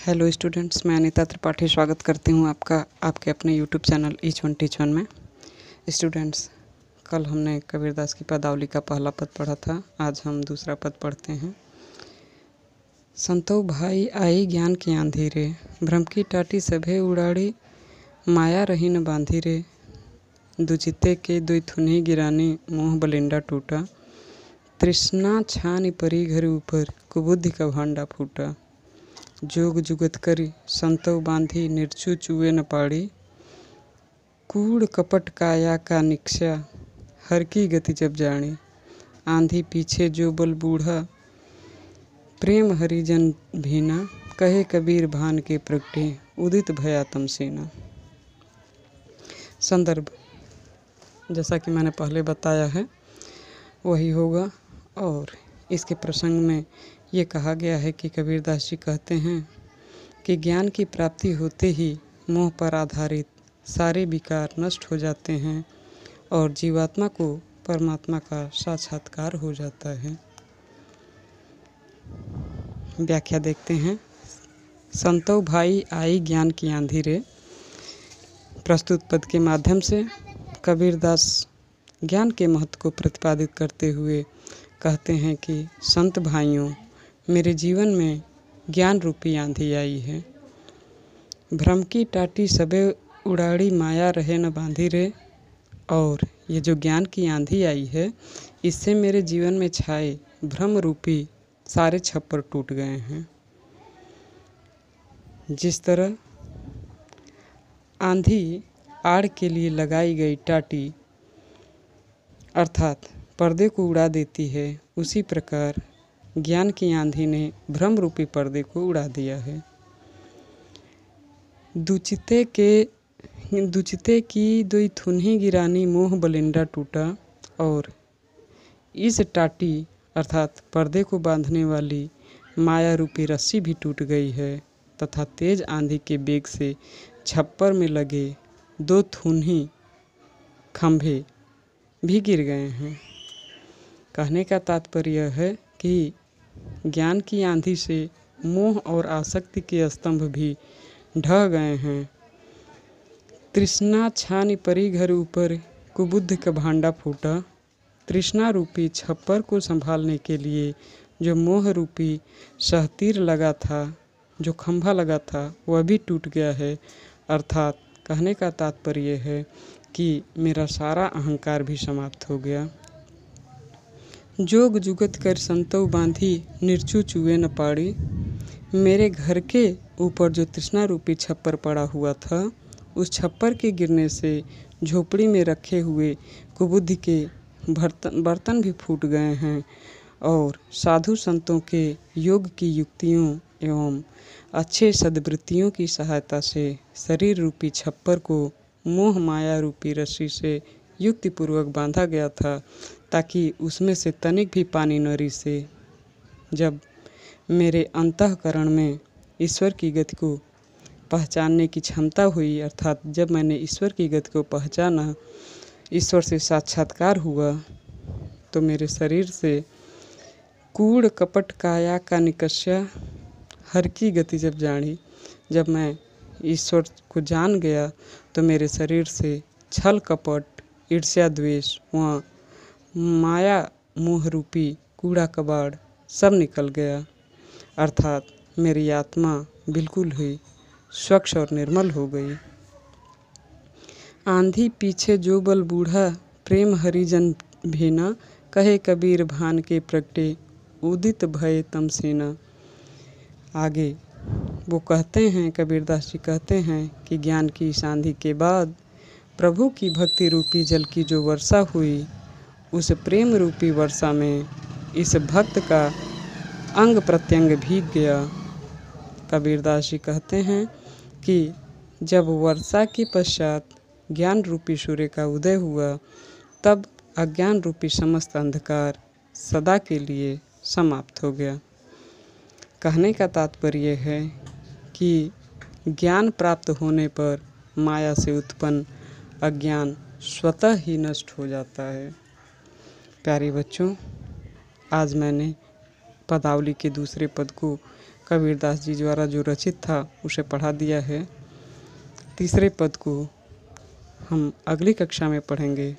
Hello students, मैं अनीता त्रिपाठी स्वागत करती हूँ आपका आपके अपने YouTube channel each one teach one में। स्टूडेंट्स, कल हमने कबीरदास की पदावली का पहला पद पढ़ा था। आज हम दूसरा पद पढ़ते हैं। संतो भाई आई ज्ञान की आंधी रे, भ्रम की टाटी सभे उड़ाड़ी, माया रही न बांधी रे, दुचिते के दुई थुनी गिरानी, मोह बलिंडा टूटा, तृष्णा छानी परी घर ऊपर, कुबुद्धि का भांडा फूटा, जोग जुगत करी संतव बांधी, निर्चु चुए न पाड़ी, कूड़ कपट काया का निक्षा, हर की गति जब जानी, आंधी पीछे जो बल बूढ़ा, प्रेम हरिजन भीना, कहे कबीर भान के प्रगटे, उदित भया तमसीना। संदर्भ जैसा कि मैंने पहले बताया है वही होगा, और इसके प्रसंग में ये कहा गया है कि कबीरदास जी कहते हैं कि ज्ञान की प्राप्ति होते ही मोह पर आधारित सारे विकार नष्ट हो जाते हैं और जीवात्मा को परमात्मा का साक्षात्कार हो जाता है। व्याख्या देखते हैं। संतो भाई आई ज्ञान की आंधी रे, प्रस्तुत पद के माध्यम से कबीरदास ज्ञान के महत्व को प्रतिपादित करते हुए कहते हैं कि संत भाइयों, मेरे जीवन में ज्ञान रूपी आंधी आई है। भ्रम की टाटी सबे उड़ाड़ी, माया रहे न बांधी रे। और ये जो ज्ञान की आंधी आई है, इससे मेरे जीवन में छाए भ्रम रूपी सारे छप्पर टूट गए हैं। जिस तरह आंधी आड़ के लिए लगाई गई टाटी अर्थात पर्दे को उड़ा देती है, उसी प्रकार ज्ञान की आंधी ने भ्रम रूपी पर्दे को उड़ा दिया है। दुचिते की दुई थुन्ही गिरानी, मोह बलिंडा टूटा। और इस टाटी अर्थात पर्दे को बांधने वाली माया रूपी रस्सी भी टूट गई है तथा तेज आंधी के बेग से छप्पर में लगे दो थुन्ही खंभे भी गिर गए हैं। कहने का तात्पर्य है कि ज्ञान की आंधी से मोह और आसक्ति के स्तंभ भी ढह गए हैं। तृष्णा छानी परी घर ऊपर, कुबुद्धि का भांडा फूटा। तृष्णा रूपी छप्पर को संभालने के लिए जो मोह रूपी सहतीर लगा था, जो खंभा लगा था, वह भी टूट गया है। अर्थात कहने का तात्पर्य है कि मेरा सारा अहंकार भी समाप्त हो गया। जोग जुगत कर संतव बांधी, निर्चु चुए न पाड़ी। मेरे घर के ऊपर जो तृष्णा रूपी छप्पर पड़ा हुआ था, उस छप्पर के गिरने से झोपड़ी में रखे हुए कुबुद्धि के बर्तन भी फूट गए हैं और साधु संतों के योग की युक्तियों एवं अच्छे सद्वृत्तियों की सहायता से शरीर रूपी छप्पर को मोह माया रूपी रस्सी से युक्तिपूर्वक बांधा गया था, ताकि उसमें से तनिक भी पानी न रिसे। जब मेरे अंतःकरण में ईश्वर की गति को पहचानने की क्षमता हुई, अर्थात जब मैंने ईश्वर की गति को पहचाना, ईश्वर से साक्षात्कार हुआ, तो मेरे शरीर से कूड़ कपट काया का निकष्या, हर की गति जब जानी, जब मैं ईश्वर को जान गया तो मेरे शरीर से छल कपट, ईर्ष्या द्वेष व माया मोह रूपी कूड़ा कबाड़ सब निकल गया। अर्थात मेरी आत्मा बिल्कुल ही स्वच्छ और निर्मल हो गई। आंधी पीछे जो बल बूढ़ा, प्रेम हरिजन भीना, कहे कबीर भान के प्रगटे, उदित भय तमसीना। आगे वो कहते हैं, कबीरदास जी कहते हैं कि ज्ञान की इस आंधी के बाद प्रभु की भक्ति रूपी जल की जो वर्षा हुई, उस प्रेम रूपी वर्षा में इस भक्त का अंग प्रत्यंग भीग गया। कबीरदास जी कहते हैं कि जब वर्षा के पश्चात ज्ञान रूपी सूर्य का उदय हुआ, तब अज्ञान रूपी समस्त अंधकार सदा के लिए समाप्त हो गया। कहने का तात्पर्य है कि ज्ञान प्राप्त होने पर माया से उत्पन्न अज्ञान स्वतः ही नष्ट हो जाता है। प्यारे बच्चों, आज मैंने पदावली के दूसरे पद को कबीरदास जी द्वारा जो रचित था उसे पढ़ा दिया है। तीसरे पद को हम अगली कक्षा में पढ़ेंगे।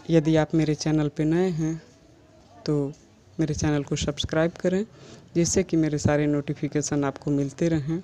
यदि आप मेरे चैनल पर नए हैं तो मेरे चैनल को सब्सक्राइब करें, जिससे कि मेरे सारे नोटिफिकेशन आपको मिलते रहें।